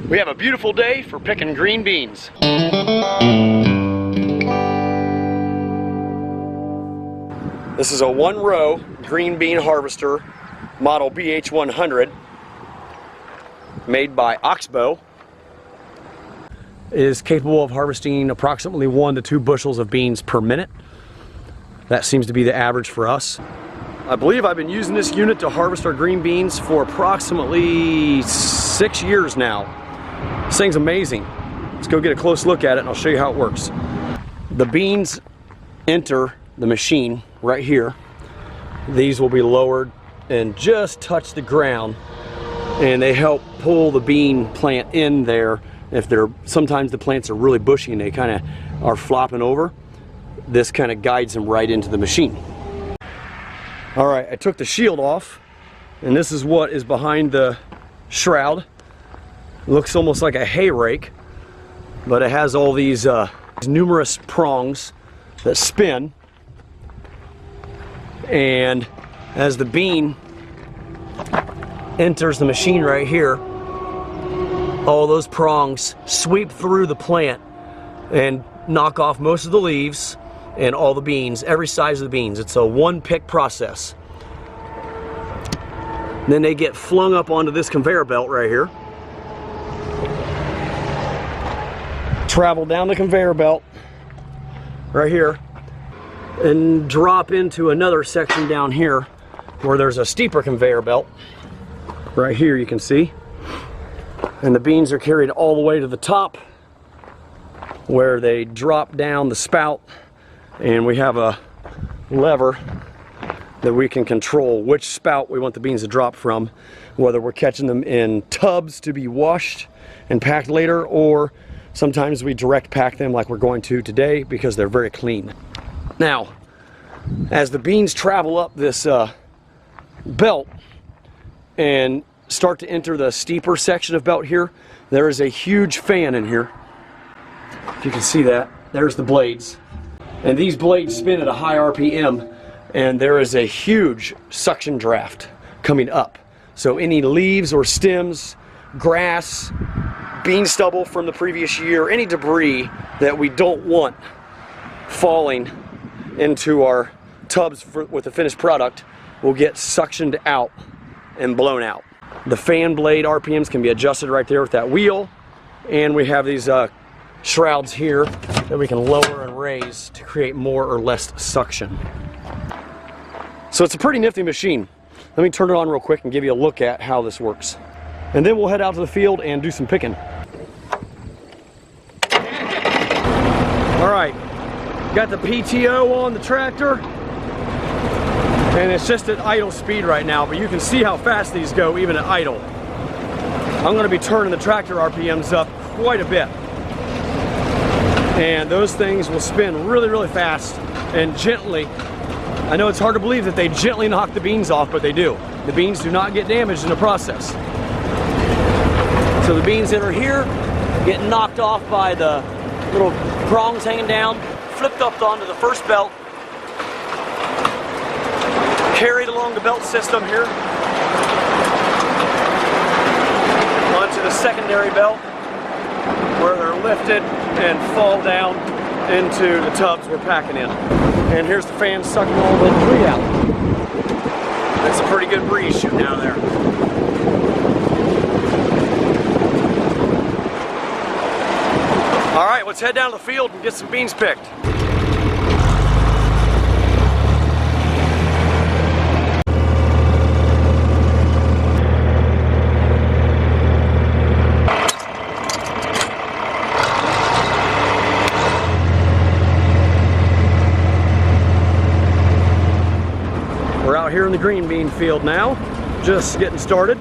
We have a beautiful day for picking green beans. This is a one-row green bean harvester, model BH100, made by Oxbo. It is capable of harvesting approximately 1 to 2 bushels of beans per minute. That seems to be the average for us. I believe I've been using this unit to harvest our green beans for approximately 6 years now. This thing's amazing. Let's go get a close look at it and I'll show you how it works. The beans enter the machine right here. These will be lowered and just touch the ground, and they help pull the bean plant in there. If they're, sometimes the plants are really bushy and they kind of are flopping over, this kind of guides them right into the machine. All right, I took the shield off, and this is what is behind the shroud. It looks almost like a hay rake, but it has all these numerous prongs that spin, and as the bean enters the machine right here, all those prongs sweep through the plant and knock off most of the leaves and all the beans, every size of the beans. It's a one-pick process. Then they get flung up onto this conveyor belt right here, travel down the conveyor belt right here, and drop into another section down here where there's a steeper conveyor belt. Right here you can see. And the beans are carried all the way to the top where they drop down the spout, and we have a lever that we can control which spout we want the beans to drop from, whether we're catching them in tubs to be washed and packed later, or sometimes we direct pack them like we're going to today because they're very clean. Now, as the beans travel up this belt and start to enter the steeper section of belt here, there is a huge fan in here. If you can see that, there's the blades. And these blades spin at a high RPM, and there is a huge suction draft coming up. So any leaves or stems, grass, bean stubble from the previous year, any debris that we don't want falling into our tubs with the finished product will get suctioned out and blown out. The fan blade RPMs can be adjusted right there with that wheel, and we have these shrouds here that we can lower and raise to create more or less suction. So it's a pretty nifty machine. Let me turn it on real quick and give you a look at how this works. And then we'll head out to the field and do some picking. All right, got the PTO on the tractor, and it's just at idle speed right now, but you can see how fast these go even at idle. I'm going to be turning the tractor RPMs up quite a bit, and those things will spin really, really fast and gently. I know it's hard to believe that they gently knock the beans off, but they do. The beans do not get damaged in the process. So the beans that are here get knocked off by the little prongs hanging down, flipped up onto the first belt, carried along the belt system here onto the secondary belt, where they're lifted and fall down into the tubs we're packing in. And here's the fan sucking all the debris out. That's a pretty good breeze shooting out of there. All right, let's head down to the field and get some beans picked. We're out here in the green bean field now, just getting started.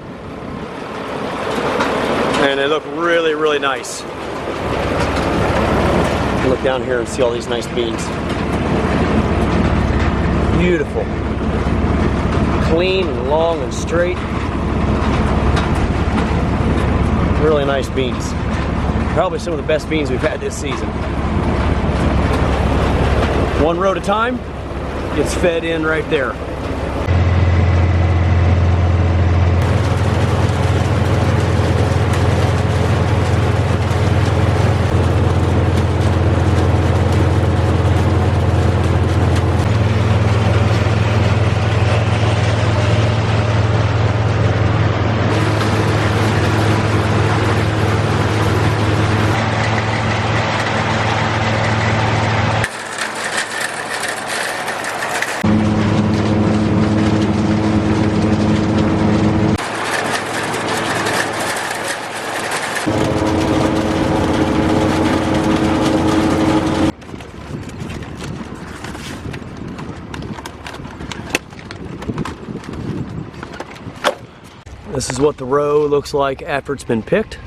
And they look really, really nice. Look down here and see all these nice beans. Beautiful. Clean and long and straight. Really nice beans. Probably some of the best beans we've had this season. One row at a time, gets fed in right there. is what the row looks like after it's been picked.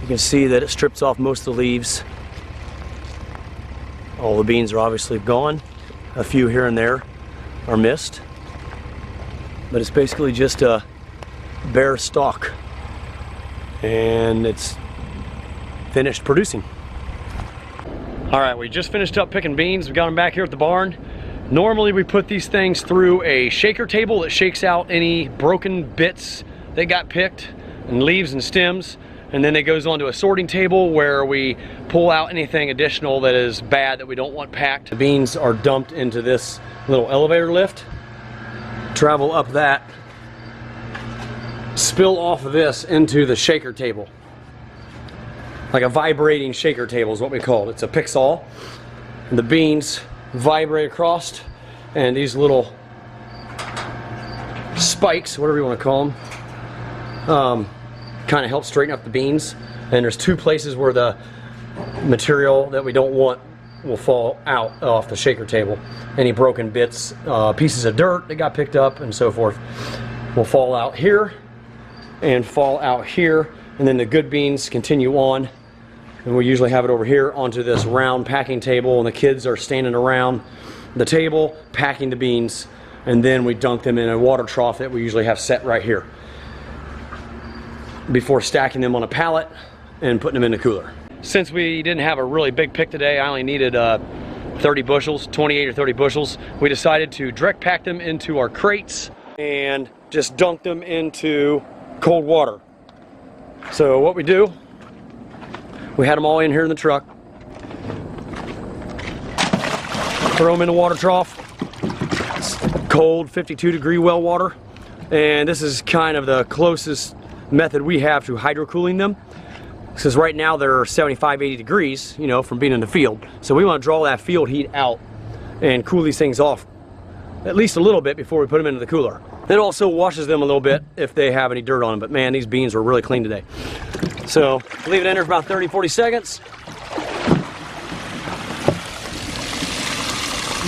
You can see that it strips off most of the leaves. All the beans are obviously gone. A few here and there are missed. But it's basically just a bare stalk. And it's finished producing. All right, we just finished up picking beans. We got them back here at the barn. Normally we put these things through a shaker table that shakes out any broken bits that got picked and leaves and stems, and then it goes onto a sorting table where we pull out anything additional that is bad that we don't want packed. The beans are dumped into this little elevator lift, travel up that, spill off of this into the shaker table. Like a vibrating shaker table is what we call it. It's a pick saw, and the beans vibrate across, and these little spikes, whatever you want to call them, kind of help straighten up the beans. And there's two places where the material that we don't want will fall out off the shaker table. Any broken bits, pieces of dirt that got picked up and so forth will fall out here and fall out here, and then the good beans continue on. And we usually have it over here onto this round packing table, and the kids are standing around the table packing the beans, and then we dunk them in a water trough that we usually have set right here before stacking them on a pallet and putting them in the cooler. Since we didn't have a really big pick today, I only needed 30 bushels, 28 or 30 bushels. We decided to direct pack them into our crates and just dunk them into cold water. So what we do, we had them all in here in the truck. Throw them in the water trough. It's cold, 52-degree well water. And this is kind of the closest method we have to hydro-cooling them. Because right now they're 75, 80 degrees, you know, from being in the field. So we want to draw that field heat out and cool these things off at least a little bit before we put them into the cooler. It also washes them a little bit if they have any dirt on them. But man, these beans are really clean today. So leave it in there for about 30, 40 seconds.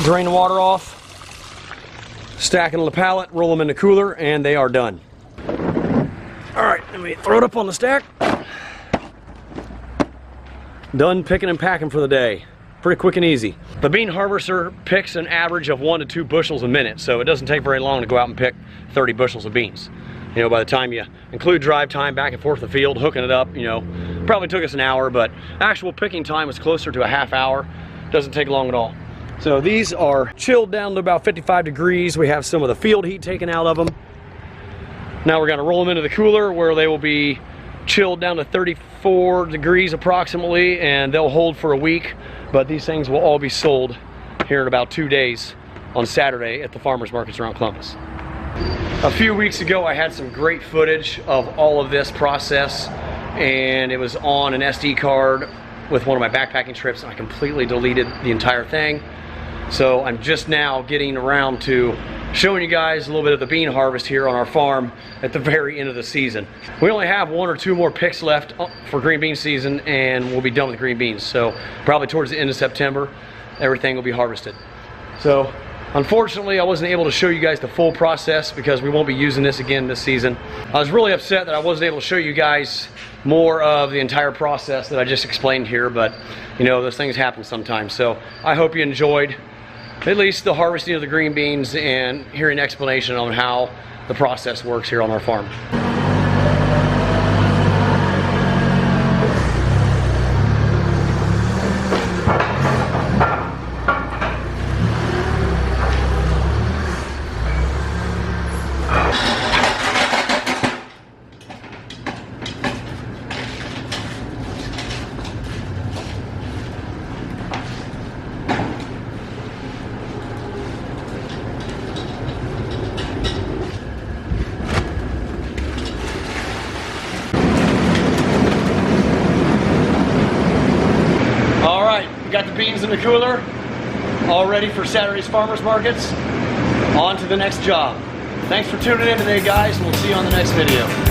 Drain the water off. Stack it on the pallet, roll them in the cooler, and they are done. All right, then we throw it up on the stack. Done picking and packing for the day. Pretty quick and easy. The bean harvester picks an average of 1 to 2 bushels a minute, so it doesn't take very long to go out and pick 30 bushels of beans. You know, by the time you include drive time back and forth to the field, hooking it up, you know, probably took us an hour, but actual picking time was closer to a half hour. Doesn't take long at all. So these are chilled down to about 55 degrees. We have some of the field heat taken out of them. Now we're gonna roll them into the cooler where they will be chilled down to 34 degrees approximately, and they'll hold for a week. But these things will all be sold here in about 2 days on Saturday at the farmers markets around Columbus. A few weeks ago I had some great footage of all of this process, and it was on an SD card with one of my backpacking trips, and I completely deleted the entire thing. So I'm just now getting around to showing you guys a little bit of the bean harvest here on our farm at the very end of the season. We only have 1 or 2 more picks left for green bean season, and we'll be done with green beans. So probably towards the end of September, everything will be harvested. So unfortunately, I wasn't able to show you guys the full process because we won't be using this again this season. I was really upset that I wasn't able to show you guys more of the entire process that I just explained here, but you know, those things happen sometimes. So I hope you enjoyed at least the harvesting of the green beans and hearing an explanation on how the process works here on our farm. Got the beans in the cooler, all ready for Saturday's farmers markets. On to the next job. Thanks for tuning in today, guys, and we'll see you on the next video.